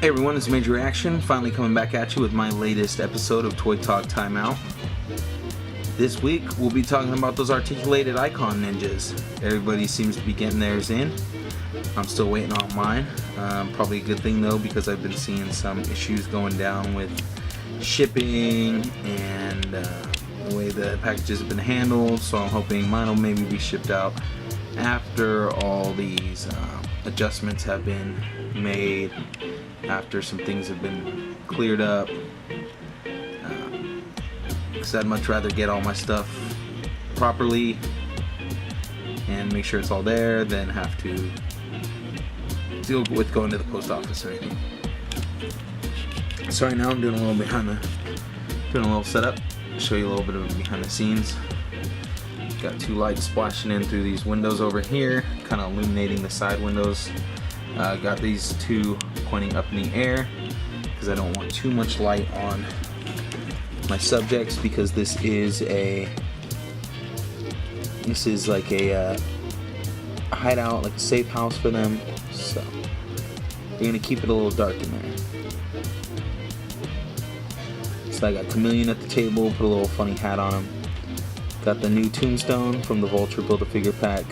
Hey everyone, it's Major Reaction, finally coming back at you with my latest episode of Toy Talk Timeout. This week, we'll be talking about those articulated icon ninjas. Everybody seems to be getting theirs in. I'm still waiting on mine. Probably a good thing though, because I've been seeing some issues going down with shipping and the way the packages have been handled, so I'm hoping mine will maybe be shipped out after all these adjustments have been made, after some things have been cleared up. Because I'd much rather get all my stuff properly and make sure it's all there than have to deal with going to the post office or anything. So right now I'm doing a little setup. Show you a little bit of behind the scenes. Got two lights splashing in through these windows over here, kind of illuminating the side windows. Got these two pointing up in the air because I don't want too much light on my subjects, because this is like a hideout, like a safe house for them, so they're gonna keep it a little dark in there. So I got Chameleon at the table, put a little funny hat on him. Got the new Tombstone from the Vulture Build-A-Figure pack,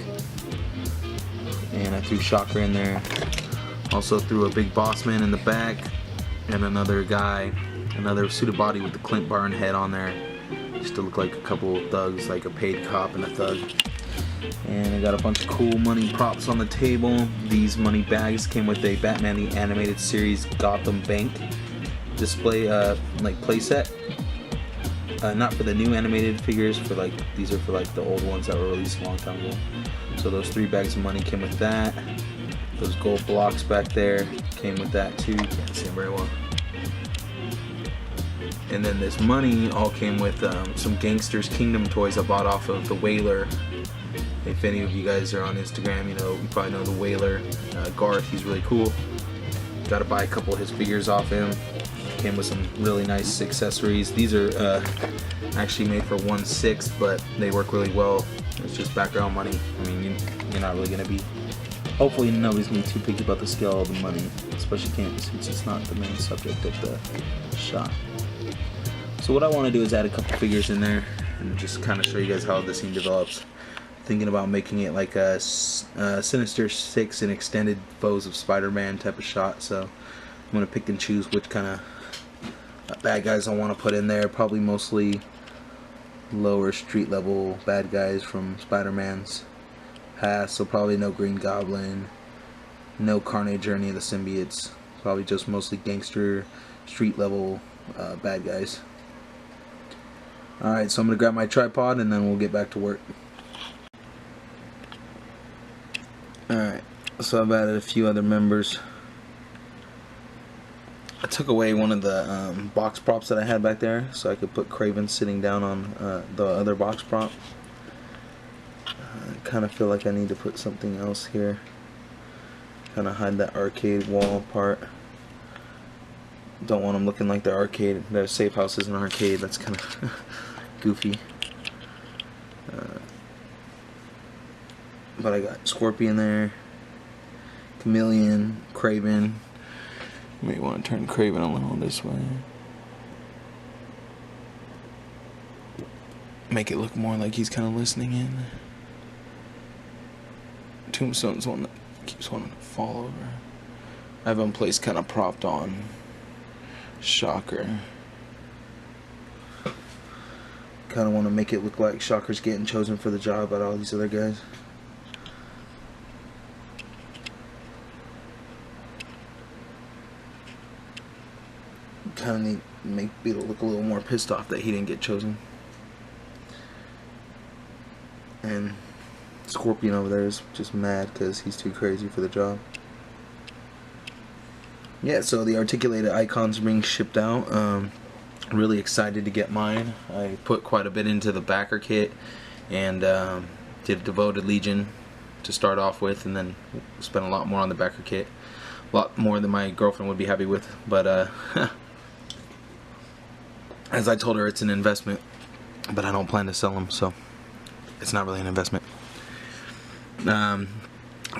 and I threw Shocker in there. Also threw a big boss man in the back, and another guy, another suited body with the Clint Barn head on there, just to look like a couple of thugs, like a paid cop and a thug. And I got a bunch of cool money props on the table. These money bags came with a Batman the Animated Series Gotham Bank display, like playset. Not for the new animated figures, for like, these are for like the old ones that were released a long time ago. So those 3 bags of money came with that. Those gold blocks back there came with that too. You can't see them very well. And then this money all came with some Gangsters Kingdom toys I bought off of the Whaler. If any of you guys are on Instagram, you probably know the Whaler. Garth, he's really cool. Got to buy a couple of his figures off him. Came with some really nice accessories. These are actually made for 1/6, but they work really well. It's just background money. I mean, you're not really gonna be. Hopefully, nobody's gonna be too picky about the scale of the money, especially since it's not the main subject of the shot. So what I want to do is add a couple figures in there and just kind of show you guys how the scene develops. Thinking about making it like a Sinister Six and Extended Foes of Spider-Man type of shot. So I'm gonna pick and choose which kind of bad guys I want to put in there. Probably mostly lower street level bad guys from Spider-Man's past. So probably no Green Goblin, no Carnage or any of the symbiotes. Probably just mostly gangster street level bad guys. Alright, so I'm going to grab my tripod and then we'll get back to work. Alright, so I've added a few other members. I took away one of the box props that I had back there so I could put Kraven sitting down on the other box prop. I kind of feel like I need to put something else here. Kind of hide that arcade wall part. Don't want them looking like the arcade. The safe house is an arcade. That's kind of goofy. But I got Scorpion there, Chameleon, Kraven. You may want to turn Kraven a little this way. Make it look more like he's kind of listening in. Tombstone's one that keeps wanting to fall over. I have him placed kind of propped on Shocker. Kind of want to make it look like Shocker's getting chosen for the job by all these other guys. Kind of need to make Beetle look a little more pissed off that he didn't get chosen. And Scorpion over there is just mad because he's too crazy for the job. Yeah, so the articulated icons are being shipped out. Really excited to get mine. I put quite a bit into the backer kit and did a Devoted Legion to start off with, and then spent a lot more on the backer kit. A lot more than my girlfriend would be happy with, but as I told her, it's an investment, but I don't plan to sell them, so it's not really an investment.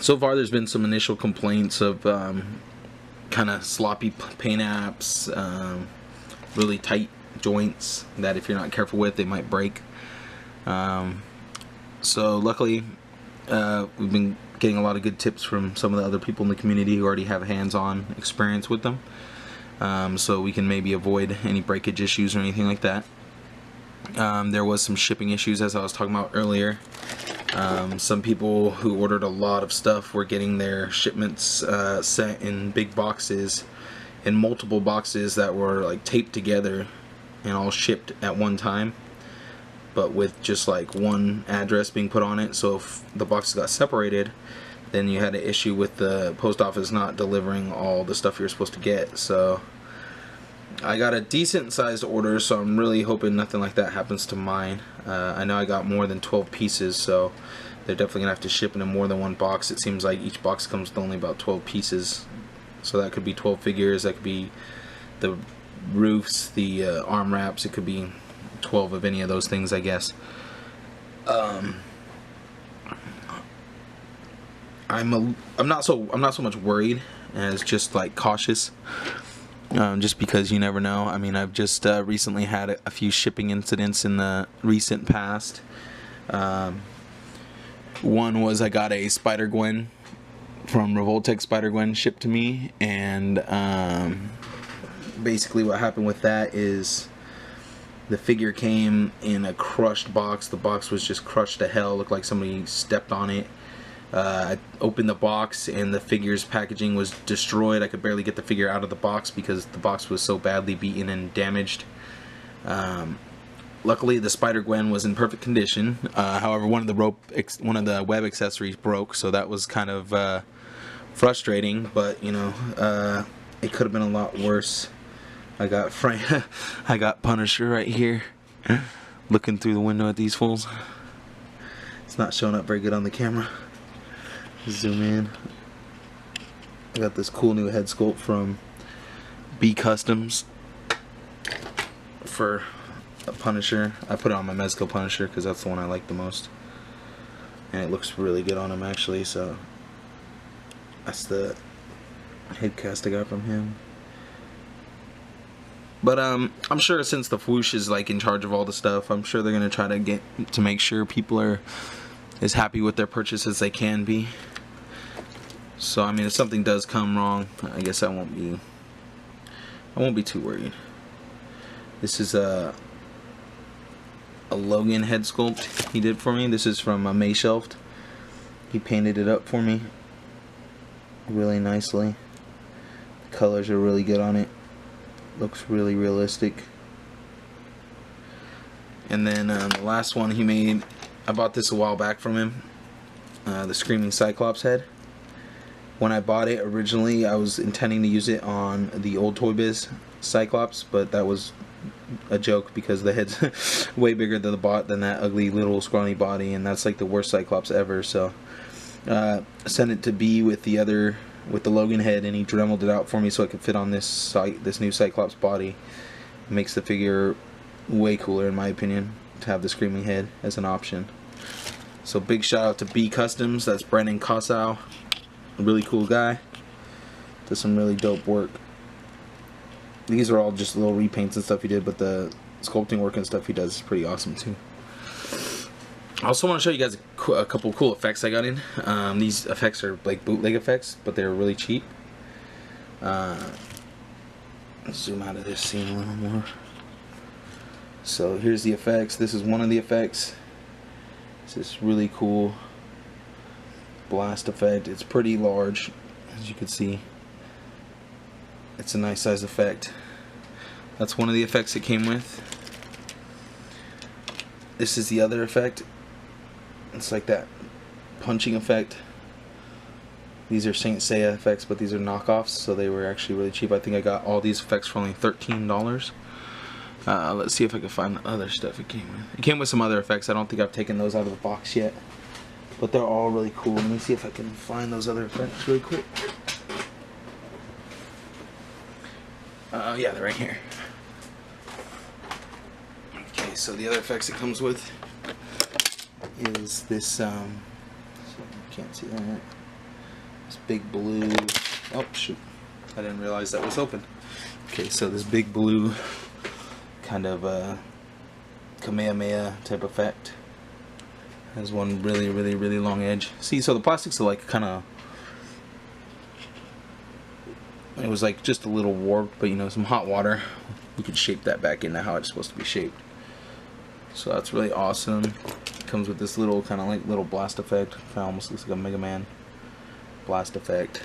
So far there's been some initial complaints of kind of sloppy paint apps, really tight joints that if you're not careful with, they might break. So luckily, we've been getting a lot of good tips from some of the other people in the community who already have hands-on experience with them, so we can maybe avoid any breakage issues or anything like that. There was some shipping issues, as I was talking about earlier. Some people who ordered a lot of stuff were getting their shipments sent in big boxes, in multiple boxes that were like taped together and all shipped at one time, but with just like one address being put on it. So if the boxes got separated, then you had an issue with the post office not delivering all the stuff you're supposed to get. So I got a decent sized order, so I'm really hoping nothing like that happens to mine. I know I got more than 12 pieces, so they're definitely gonna have to ship in more than one box. It seems like each box comes with only about 12 pieces, so that could be 12 figures, that could be the roofs, the arm wraps, it could be 12 of any of those things, I guess. I'm not so much worried as just like cautious, just because you never know. I mean, I've just recently had a few shipping incidents in the recent past. One was I got a Spider-Gwen from Revoltech Spider-Gwen shipped to me, and basically what happened with that is the figure came in a crushed box. The box was just crushed to hell, looked like somebody stepped on it. I opened the box and the figure's packaging was destroyed. I could barely get the figure out of the box because the box was so badly beaten and damaged. Luckily the Spider-Gwen was in perfect condition. However, one of the web accessories broke, so that was kind of frustrating, but you know, it could have been a lot worse. I got Punisher right here looking through the window at these fools. It's not showing up very good on the camera. Zoom in. I got this cool new head sculpt from B Customs for a Punisher. I put it on my Mezco Punisher because that's the one I like the most, and it looks really good on him actually. So that's the head cast I got from him. But I'm sure since the Fwoosh is like in charge of all the stuff, I'm sure they're gonna try to get to make sure people are as happy with their purchase as they can be. So I mean, if something does come wrong, I guess I won't be too worried. This is a Logan head sculpt he did for me. This is from Mayshelft. He painted it up for me really nicely. The colors are really good on it. Looks really realistic. And then the last one he made, I bought this a while back from him, the Screaming Cyclops head. When I bought it originally, I was intending to use it on the old Toy Biz Cyclops, but that was a joke because the head's way bigger than that ugly little scrawny body, and that's like the worst Cyclops ever. So I sent it to B with the Logan head, and he dremeled it out for me so it could fit on this new Cyclops body. It makes the figure way cooler in my opinion to have the screaming head as an option. So big shout out to B Customs. That's Brendan Kossow, a really cool guy, does some really dope work. These are all just little repaints and stuff he did, but the sculpting work and stuff he does is pretty awesome too. I also want to show you guys a couple cool effects I got in. These effects are like bootleg effects, but they're really cheap. Let's zoom out of this scene a little more. So here's the effects. This is one of the effects. It's this really cool blast effect. It's pretty large, as you can see. It's a nice size effect. That's one of the effects it came with. This is the other effect. It's like that punching effect. These are Saint Seiya effects, but these are knockoffs, so they were actually really cheap. I think I got all these effects for only $13. Let's see if I can find the other stuff it came with. It came with some other effects. I don't think I've taken those out of the box yet, but they're all really cool. Let me see if I can find those other effects really quick. Yeah, they're right here. Okay, so the other effects it comes with is this, so you can't see that, this big blue, oh shoot, I didn't realize that was open. Okay, so this big blue kind of Kamehameha type effect has one really long edge. See, so the plastics are like kind of, it was like just a little warped, but you know, some hot water, you could shape that back into how it's supposed to be shaped. So that's really awesome. It comes with this little kind of like little blast effect. Kind of almost looks like a Mega Man blast effect.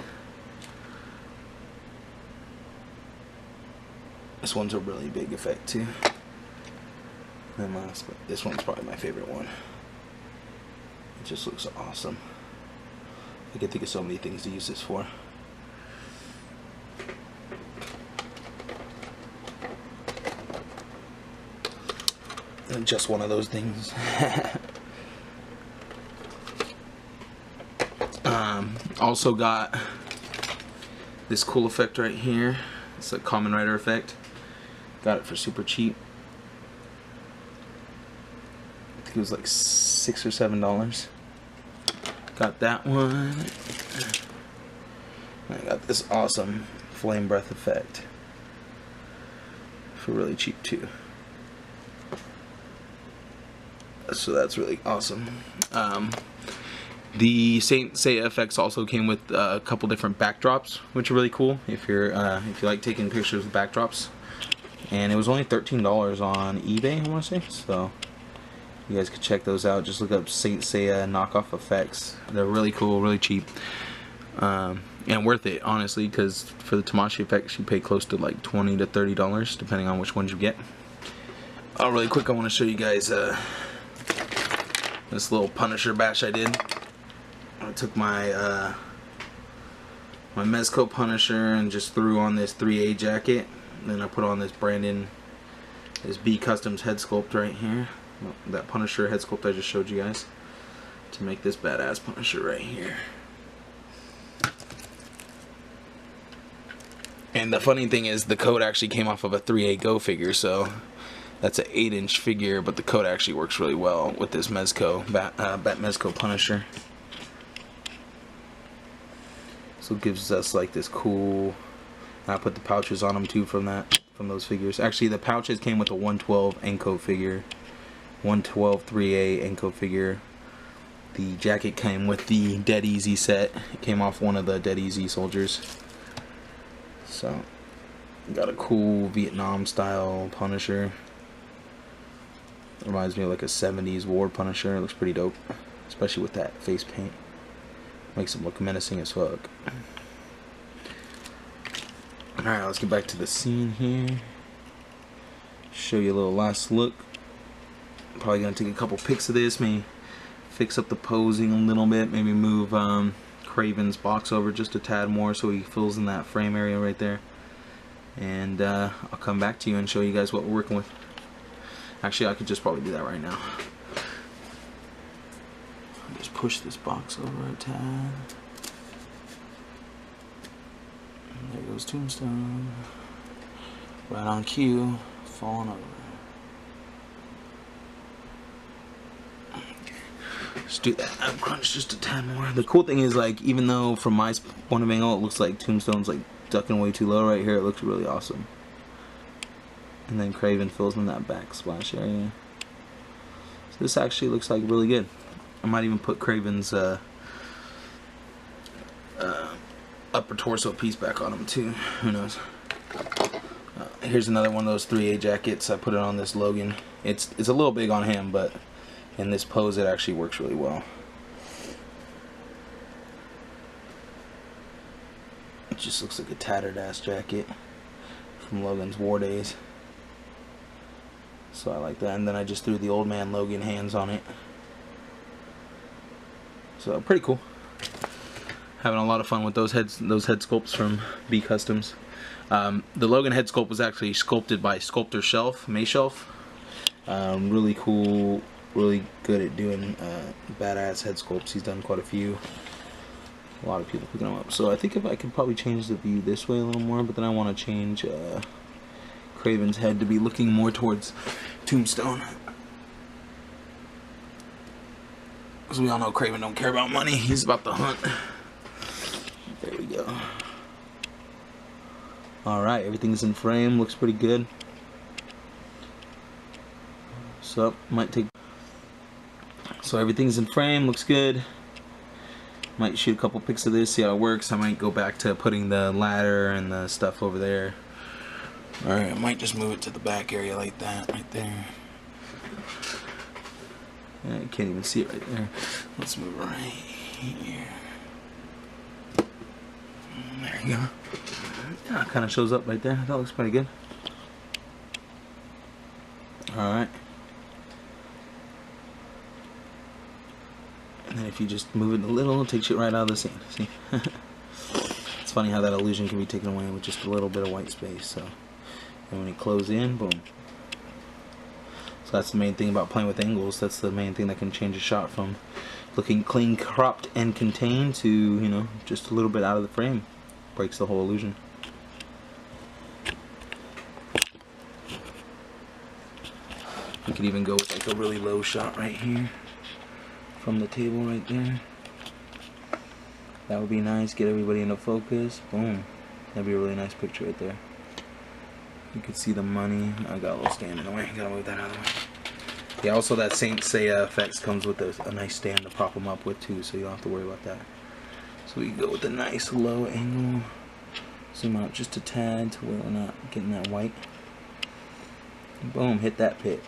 This one's a really big effect too. And this one's probably my favorite one. It just looks awesome. I can think of so many things to use this for. And just one of those things. Also got this cool effect right here. It's a Kamen Rider effect. Got it for super cheap. I think it was like $6 or $7. Got that one. I got this awesome flame breath effect for really cheap too. So that's really awesome. The Saint Seiya effects also came with a couple different backdrops, which are really cool if you like taking pictures with backdrops. And it was only $13 on eBay, I want to say. So you guys could check those out. Just look up Saint Seiya knockoff effects. They're really cool, really cheap, and worth it, honestly, because for the Tamashii effects you pay close to like $20 to $30 depending on which ones you get. Really quick, I want to show you guys this little Punisher bash I did. I took my my Mezco Punisher and just threw on this 3A jacket. And then I put on this this B Customs head sculpt right here. That Punisher head sculpt I just showed you guys. To make this badass Punisher right here. And the funny thing is the coat actually came off of a 3A Go figure, so that's an 8-inch figure, but the coat actually works really well with this Mezco, Bat Mezco Punisher. So it gives us like this cool, I put the pouches on them too from those figures. Actually, the pouches came with a 112 Enco figure, 112 3A Enco figure. The jacket came with the Dead Easy set. It came off one of the Dead Easy soldiers. So, got a cool Vietnam style Punisher. Reminds me of like a 70s war Punisher. It looks pretty dope, especially with that face paint. Makes him look menacing as fuck. Alright, let's get back to the scene here. Show you a little last look. Probably gonna take a couple pics of this, maybe fix up the posing a little bit, maybe move Kraven's box over just a tad more so he fills in that frame area right there. And I'll come back to you and show you guys what we're working with. Actually, I could just probably do that right now. Just push this box over a tad. And there goes Tombstone. Right on cue, falling over. Just do that. I've crunched just a tad more. The cool thing is, like, even though from my point of angle it looks like Tombstone's like ducking way too low right here, it looks really awesome. And then Kraven fills in that backsplash area. So this actually looks like really good. I might even put Kraven's upper torso piece back on him too. Who knows? Here's another one of those 3A jackets. I put it on this Logan. It's a little big on him, but in this pose it actually works really well. It just looks like a tattered ass jacket from Logan's War Days. So I like that. And then I just threw the old man Logan hands on it. So pretty cool. Having a lot of fun with those head sculpts from B Customs. The Logan head sculpt was actually sculpted by Sculptor Shelf, May Shelf. Really cool, really good at doing badass head sculpts. He's done quite a few. A lot of people picking them up. So I think if I could probably change the view this way a little more, but then I want to change Kraven's head to be looking more towards Tombstone. Because we all know Kraven don't care about money. He's about the hunt. There we go. Alright, everything's in frame, looks pretty good. So everything's in frame, looks good. Might shoot a couple pics of this, see how it works. I might go back to putting the ladder and the stuff over there. Alright, I might just move it to the back area like that, right there. Yeah, I can't even see it right there. Let's move it right here. There you go. Yeah, it kind of shows up right there. That looks pretty good. Alright. And then if you just move it a little, it takes it right out of the scene. See? It's funny how that illusion can be taken away with just a little bit of white space. So, and when you close in, boom. So that's the main thing about playing with angles. That's the main thing that can change a shot from looking clean, cropped, and contained to, you know, just a little bit out of the frame. Breaks the whole illusion. You could even go with like a really low shot right here from the table right there. That would be nice. Get everybody into focus. Boom. That'd be a really nice picture right there. You could see the money. I got a little stand in the way. Gotta move that out of the way. Yeah, also that Saint Seiya effects comes with a nice stand to prop them up with too, so you don't have to worry about that. So we go with a nice low angle. Zoom out just a tad to where we're not getting that white. Boom, hit that pick.